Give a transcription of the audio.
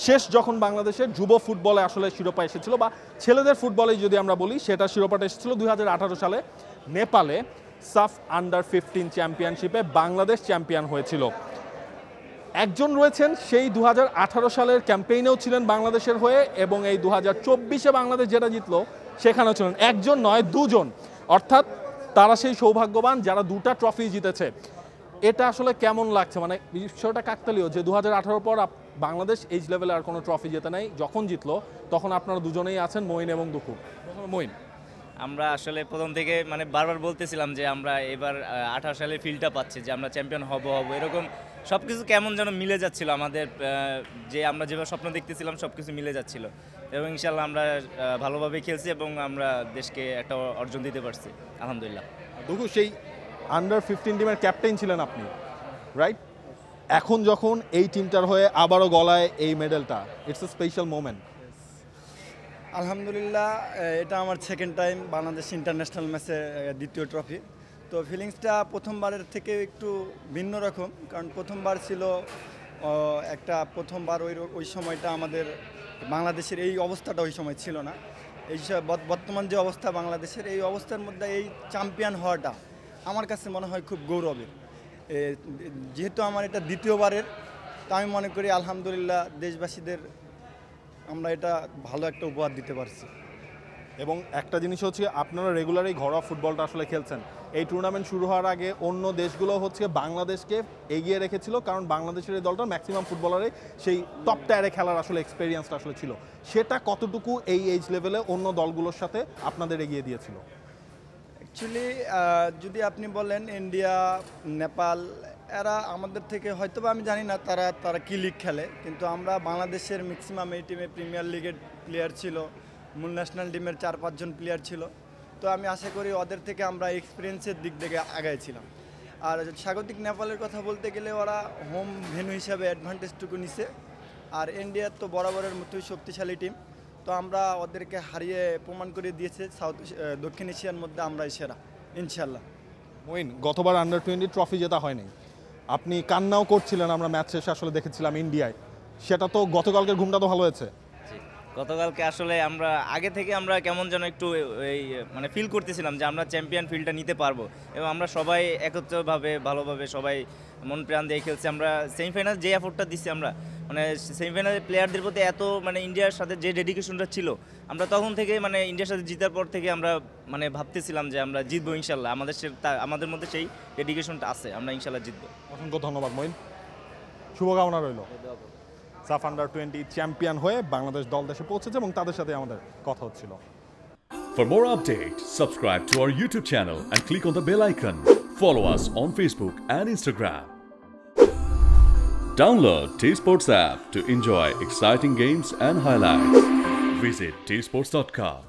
শেষ যখন বাংলাদেশের যুব ফুটবলে আসলে শিরোপা এসেছিল বা ছেলেদের ফুটবলে যদি আমরা বলি সেটা শিরোপাটা এসেছিল 2018 সালে নেপালে সাফ আন্ডার 15 চ্যাম্পিয়নশিপে বাংলাদেশ চ্যাম্পিয়ন হয়েছিল। একজন রয়েছেন সেই 2018 সালের ক্যাম্পেইনেও ছিলেন বাংলাদেশের হয়ে এবং এই 2024-এ বাংলাদেশ যেটা জিতলো সেখানেও ছিলেন। একজন নয় দুজন, অর্থাৎ তারা সেই সৌভাগ্যবান যারা দুটা ট্রফি জিতেছে। এটা আসলে কেমন লাগছে, মানে বিষয়টা কাকতালীয় যে 2018 পর বাংলাদেশ এইচ লেভেলে আর কোনো ট্রফি জেতে নাই, যখন জিতলো তখন আপনারা দুজনেই আছেন, মঈন এবং দুকু। মঈন, আমরা আসলে প্রথম থেকে মানে বারবার বলতেছিলাম যে আমরা এবার 18 সালের ফিলটা পাচ্ছি যে আমরা চ্যাম্পিয়ন হব এরকম সব কিছু কেমন যেন মিলে যাচ্ছিল আমাদের, যে আমরা যেভাবে স্বপ্ন দেখতেছিলাম সব কিছু মিলে যাচ্ছিল এবং ইনশাল্লাহ আমরা ভালোভাবে খেলছি এবং আমরা দেশকে একটা অর্জন দিতে পারছি আলহামদুলিল্লাহ। দুকু, সেই আন্ডার 15 টিমের ক্যাপ্টেন ছিলেন আপনি, রাইট? এখন যখন এই টিমটার হয়ে আবারও গলায় এই মেডেলটা, ইটস এ স্পেশাল মোমেন্ট। আলহামদুলিল্লাহ, এটা আমার সেকেন্ড টাইম বাংলাদেশ ইন্টারন্যাশনাল ম্যাচে দ্বিতীয় ট্রফি। তো ফিলিংসটা প্রথমবারের থেকে একটু ভিন্ন রকম, কারণ প্রথমবার ছিল প্রথমবার ওই সময়টা আমাদের বাংলাদেশের এই অবস্থাটা ওই সময় ছিল না। এই বর্তমান যে অবস্থা বাংলাদেশের, এই অবস্থার মধ্যে এই চ্যাম্পিয়ন হওয়াটা আমার কাছে মনে হয় খুব গৌরবের। যেহেতু আমার এটা দ্বিতীয়বারের, তা আমি মনে করি আলহামদুলিল্লাহ দেশবাসীদের আমরা এটা ভালো একটা উপহার দিতে পারছি। এবং একটা জিনিস হচ্ছে আপনারা রেগুলারই ঘরোয়া ফুটবলটা আসলে খেলছেন। এই টুর্নামেন্ট শুরু হওয়ার আগে অন্য দেশগুলো হচ্ছে বাংলাদেশকে এগিয়ে রেখেছিল, কারণ বাংলাদেশের এই দলটার ম্যাক্সিমাম ফুটবলারে সেই টপ টায়ারে খেলার আসলে এক্সপেরিয়েন্সটা আসলে ছিল। সেটা কতটুকু এই এজ লেভেলে অন্য দলগুলোর সাথে আপনাদের এগিয়ে দিয়েছিল? অ্যাকচুয়ালি যদি আপনি বলেন ইন্ডিয়া, নেপাল, এরা আমাদের থেকে হয়তোবা আমি জানি না তারা কী লিগ খেলে, কিন্তু আমরা বাংলাদেশের ম্যাক্সিমাম এই টিমে প্রিমিয়ার লিগের প্লেয়ার ছিল, মূল ন্যাশনাল টিমের 4-5 জন প্লেয়ার ছিল। তো আমি আশা করি ওদের থেকে আমরা এক্সপিরিয়েন্সের দিক থেকে আগাইছিলাম। আর স্বাগতিক নেপালের কথা বলতে গেলে ওরা হোম ভেন্যু হিসাবে অ্যাডভান্টেজটুকু নিছে, আর ইন্ডিয়ার তো বরাবরের মতোই শক্তিশালী টিম। তো আমরা ওদেরকে হারিয়ে প্রমাণ করে দিয়েছে দক্ষিণ এশিয়ার মধ্যে আমরাই সেরা ইনশাল্লাহ। মঈন, গতবার আন্ডার 20 ট্রফি জেতা হয়নি, আপনি কান্নাও করছিলেন, আমরা ম্যাচ শেষে আসলে দেখেছিলাম ইন্ডিয়ায়। সেটা তো গতকালকের ঘুমটা তো ভালো হয়েছে। গতকালকে আসলে আমরা আগে থেকে আমরা কেমন যেন একটু এই মানে ফিল করতেছিলাম যে আমরা চ্যাম্পিয়ন ফিলটা নিতে পারবো এবং আমরা সবাই একত্রভাবে ভালোভাবে সবাই মন প্রাণ দিয়ে খেলছি। আমরা সেমিফাইনাল যে এফোর্টটা দিচ্ছি, আমরা মানে সেমিফাইনালের প্লেয়ারদের প্রতি এত মানে ইন্ডিয়ার সাথে যে ডেডিকেশনটা ছিল, আমরা তখন থেকে মানে ইন্ডিয়ার সাথে জিতার পর থেকে আমরা মানে ভাবতেছিলাম যে আমরা জিতবো ইনশাল্লাহ। আমাদের মধ্যে সেই ডেডিকেশনটা আছে, আমরা ইনশাল্লাহ জিতবো। অসংখ্য ধন্যবাদ মঈন, শুভকামনা রইল। সাফ আন্ডার 20 চ্যাম্পিয়ন হয়ে বাংলাদেশ দল দেশে পৌঁছেছে এবং তাদের সাথে আমাদের কথা হচ্ছিল। For more updates, subscribe to our YouTube channel and click on the bell icon. Follow us on Facebook and Instagram. Download T-Sports app to enjoy exciting games and highlights. Visit tsports.com.